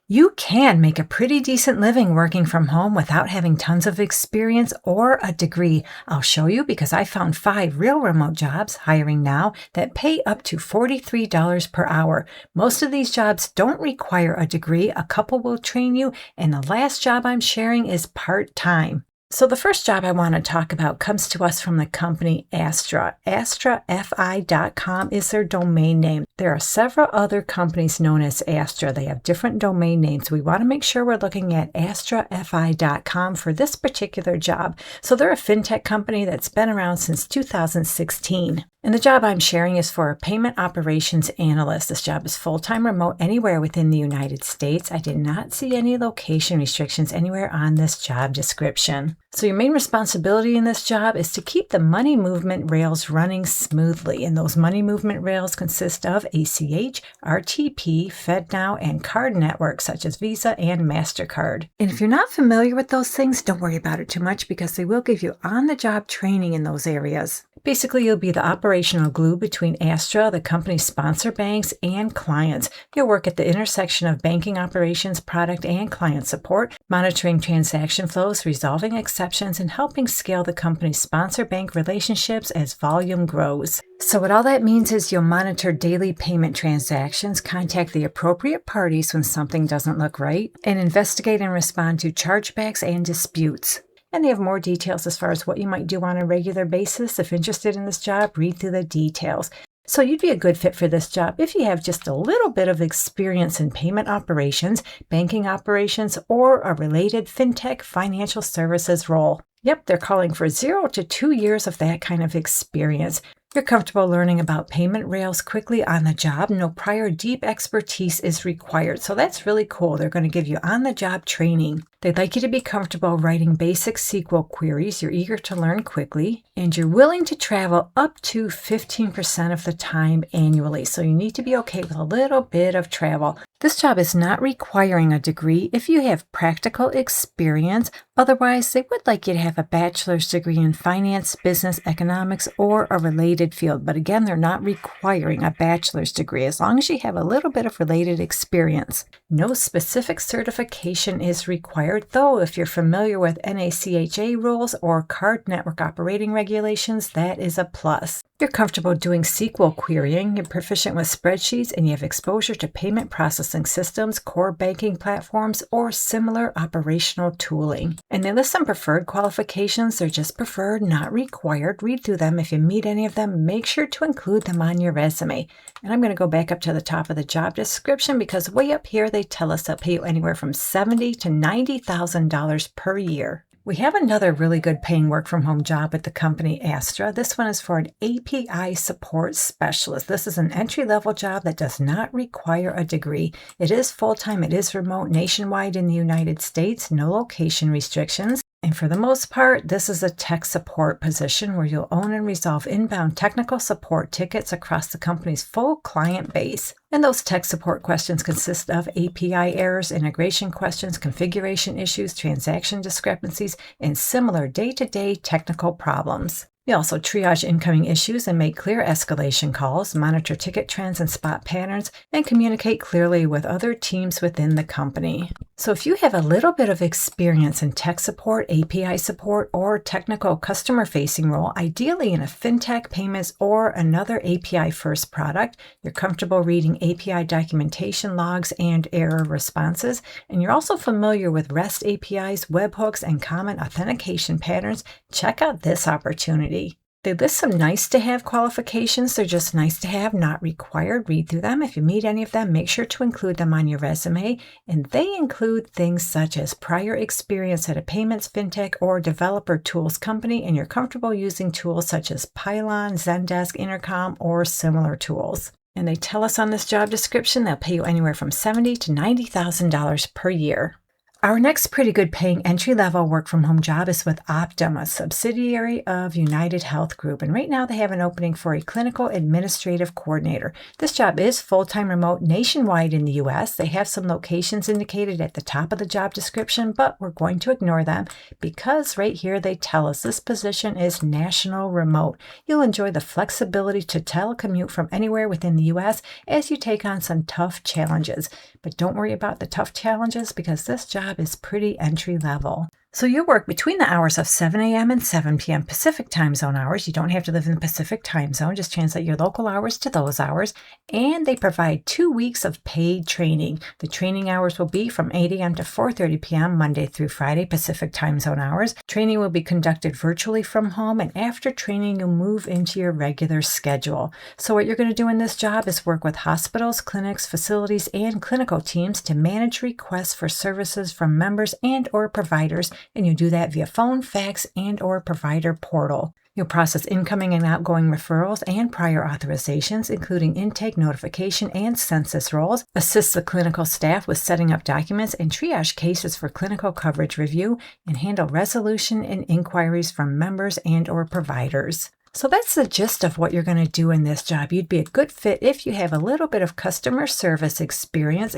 You can make a pretty decent living working from home without having tons of experience or a degree. I'll show you because I found 5 real remote jobs hiring now that pay up to $43 per hour. Most of these jobs don't require a degree. A couple will train you, and the last job I'm sharing is part-time. So the first job I want to talk about comes to us from the company Astra. AstraFi.com is their domain name. There are several other companies known as Astra. They have different domain names. We want to make sure we're looking at AstraFi.com for this particular job. So they're a fintech company that's been around since 2016. And the job I'm sharing is for a payment operations analyst. This job is full-time remote anywhere within the United States. I did not see any location restrictions anywhere on this job description. So your main responsibility in this job is to keep the money movement rails running smoothly. And those money movement rails consist of ACH, RTP, FedNow, and card networks such as Visa and MasterCard. And if you're not familiar with those things, don't worry about it too much because they will give you on-the-job training in those areas. Basically, you'll be the operational glue between Astra, the company's sponsor banks, and clients. You'll work at the intersection of banking operations, product, and client support, monitoring transaction flows, resolving exceptions, and helping scale the company's sponsor bank relationships as volume grows. So what all that means is you'll monitor daily payment transactions, contact the appropriate parties when something doesn't look right, and investigate and respond to chargebacks and disputes. And they have more details as far as what you might do on a regular basis. If interested in this job, read through the details. So you'd be a good fit for this job if you have just a little bit of experience in payment operations, banking operations, or a related fintech financial services role. Yep, they're calling for 0 to 2 years of that kind of experience. You're comfortable learning about payment rails quickly on the job. No prior deep expertise is required. So that's really cool. They're going to give you on-the-job training. They'd like you to be comfortable writing basic SQL queries. You're eager to learn quickly, and you're willing to travel up to 15% of the time annually. So you need to be okay with a little bit of travel. This job is not requiring a degree if you have practical experience. Otherwise, they would like you to have a bachelor's degree in finance, business, economics, or a related field. But again, they're not requiring a bachelor's degree as long as you have a little bit of related experience. No specific certification is required, though if you're familiar with NACHA rules or card network operating regulations, that is a plus. You're comfortable doing SQL querying, you're proficient with spreadsheets, and you have exposure to payment processing systems, core banking platforms, or similar operational tooling. And they list some preferred qualifications. They're just preferred, not required. Read through them. If you meet any of them, make sure to include them on your resume. And I'm going to go back up to the top of the job description because way up here they tell us they'll pay you anywhere from $70,000 to $90,000 per year. We have another really good paying work from home job at the company Astra. This one is for an API support specialist. This is an entry-level job that does not require a degree. It is full-time, it is remote nationwide in the United States, no location restrictions. And for the most part, this is a tech support position where you'll own and resolve inbound technical support tickets across the company's full client base. And those tech support questions consist of API errors, integration questions, configuration issues, transaction discrepancies, and similar day-to-day technical problems. You also triage incoming issues and make clear escalation calls, monitor ticket trends and spot patterns, and communicate clearly with other teams within the company. So if you have a little bit of experience in tech support, API support, or technical customer-facing role, ideally in a fintech, payments, or another API-first product, you're comfortable reading API documentation logs and error responses, and you're also familiar with REST APIs, webhooks, and common authentication patterns, check out this opportunity. They list some nice-to-have qualifications. They're just nice to have, not required. Read through them. If you meet any of them, make sure to include them on your resume. And they include things such as prior experience at a payments, fintech, or developer tools company, and you're comfortable using tools such as Pylon, Zendesk, Intercom, or similar tools. And they tell us on this job description they'll pay you anywhere from $70,000 to $90,000 per year. Our next pretty good paying entry-level work-from-home job is with Optum, a subsidiary of United Health Group. And right now they have an opening for a clinical administrative coordinator. This job is full-time remote nationwide in the U.S. They have some locations indicated at the top of the job description, but we're going to ignore them because right here they tell us this position is national remote. You'll enjoy the flexibility to telecommute from anywhere within the U.S. as you take on some tough challenges. But don't worry about the tough challenges because this job is pretty entry level. So you work between the hours of 7 a.m. and 7 p.m. Pacific time zone hours. You don't have to live in the Pacific time zone. Just translate your local hours to those hours. And they provide 2 weeks of paid training. The training hours will be from 8 a.m. to 4:30 p.m. Monday through Friday Pacific time zone hours. Training will be conducted virtually from home. And after training, you'll move into your regular schedule. So what you're going to do in this job is work with hospitals, clinics, facilities, and clinical teams to manage requests for services from members and or providers. And you do that via phone, fax, and or provider portal. You'll process incoming and outgoing referrals and prior authorizations, including intake, notification, and census rolls, assist the clinical staff with setting up documents and triage cases for clinical coverage review, and handle resolution and inquiries from members and or providers. So that's the gist of what you're going to do in this job. You'd be a good fit if you have a little bit of customer service experience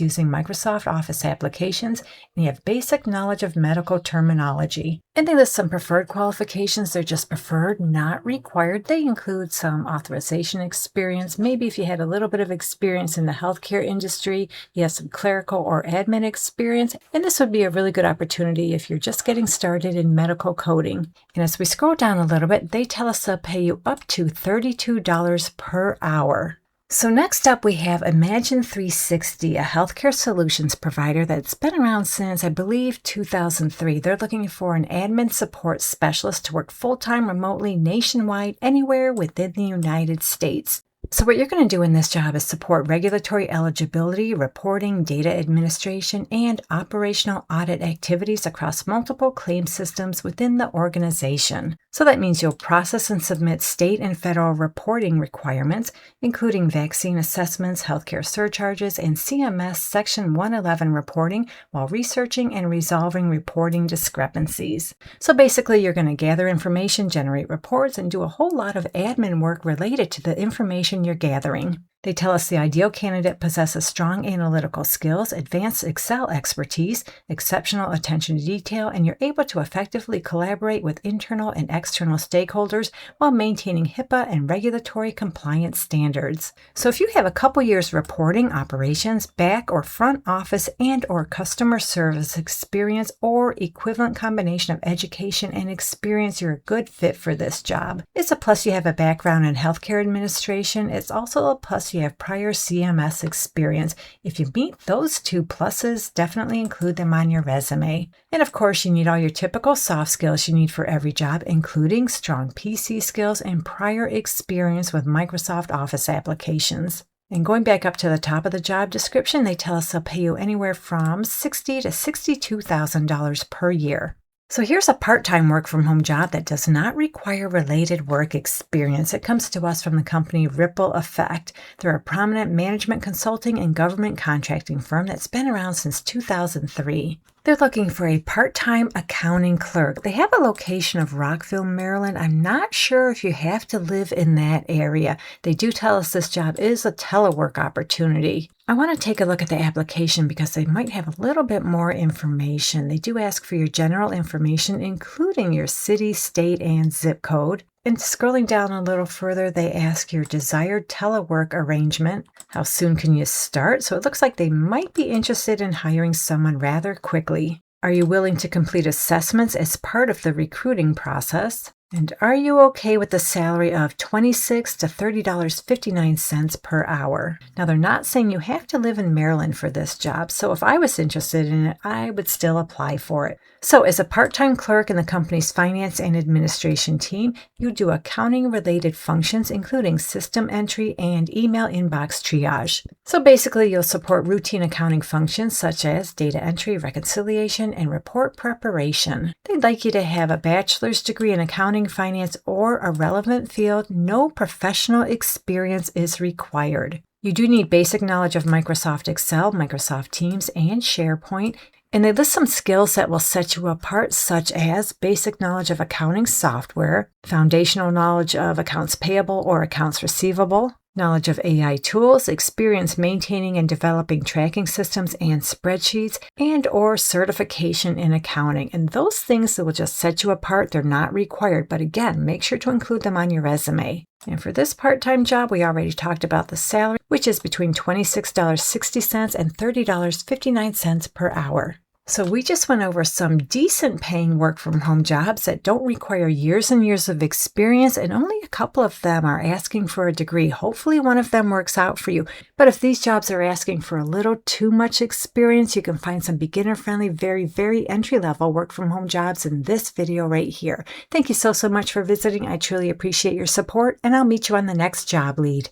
using Microsoft Office applications, and you have basic knowledge of medical terminology. And they list some preferred qualifications. They're just preferred, not required. They include some authorization experience. Maybe if you had a little bit of experience in the healthcare industry, you have some clerical or admin experience. And this would be a really good opportunity if you're just getting started in medical coding. And as we scroll down a little bit, they tell us they'll pay you up to $32 per hour. So next up we have Imagine 360, a healthcare solutions provider that's been around since, I believe, 2003. They're looking for an admin support specialist to work full-time remotely nationwide anywhere within the United States. So what you're going to do in this job is support regulatory eligibility, reporting, data administration, and operational audit activities across multiple claim systems within the organization. So that means you'll process and submit state and federal reporting requirements, including vaccine assessments, healthcare surcharges, and CMS Section 111 reporting while researching and resolving reporting discrepancies. So basically, you're going to gather information, generate reports, and do a whole lot of admin work related to the information you're gathering. They tell us the ideal candidate possesses strong analytical skills, advanced Excel expertise, exceptional attention to detail, and you're able to effectively collaborate with internal and external stakeholders while maintaining HIPAA and regulatory compliance standards. So if you have a couple years reporting, operations, back or front office and or customer service experience or equivalent combination of education and experience, you're a good fit for this job. It's a plus you have a background in healthcare administration. It's also a plus you have prior CMS experience. If you meet those two pluses, definitely include them on your resume. And of course, you need all your typical soft skills you need for every job, including strong PC skills and prior experience with Microsoft Office applications. And going back up to the top of the job description, they tell us they'll pay you anywhere from $60,000 to $62,000 per year. So here's a part-time work-from-home job that does not require related work experience. It comes to us from the company Ripple Effect. They're a prominent management consulting and government contracting firm that's been around since 2003. They're looking for a part-time accounting clerk. They have a location of Rockville, Maryland. I'm not sure if you have to live in that area. They do tell us this job is a telework opportunity. I want to take a look at the application because they might have a little bit more information. They do ask for your general information, including your city, state, and zip code. And scrolling down a little further, they ask your desired telework arrangement. How soon can you start? So it looks like they might be interested in hiring someone rather quickly. Are you willing to complete assessments as part of the recruiting process? And are you okay with the salary of $26 to $30.59 per hour? Now, they're not saying you have to live in Maryland for this job, so if I was interested in it, I would still apply for it. So as a part-time clerk in the company's finance and administration team, you do accounting-related functions, including system entry and email inbox triage. So basically, you'll support routine accounting functions such as data entry, reconciliation, and report preparation. They'd like you to have a bachelor's degree in accounting, finance, or a relevant field. No professional experience is required. You do need basic knowledge of Microsoft Excel, Microsoft Teams, and SharePoint. And they list some skills that will set you apart, such as basic knowledge of accounting software, foundational knowledge of accounts payable or accounts receivable, knowledge of AI tools, experience maintaining and developing tracking systems and spreadsheets, and or certification in accounting. And those things that will just set you apart, they're not required. But again, make sure to include them on your resume. And for this part-time job, we already talked about the salary, which is between $26.60 and $30.59 per hour. So we just went over some decent paying work from home jobs that don't require years and years of experience, and only a couple of them are asking for a degree. Hopefully one of them works out for you. But if these jobs are asking for a little too much experience, you can find some beginner-friendly, very entry-level work from home jobs in this video right here. Thank you so much for visiting. I truly appreciate your support, and I'll meet you on the next job lead.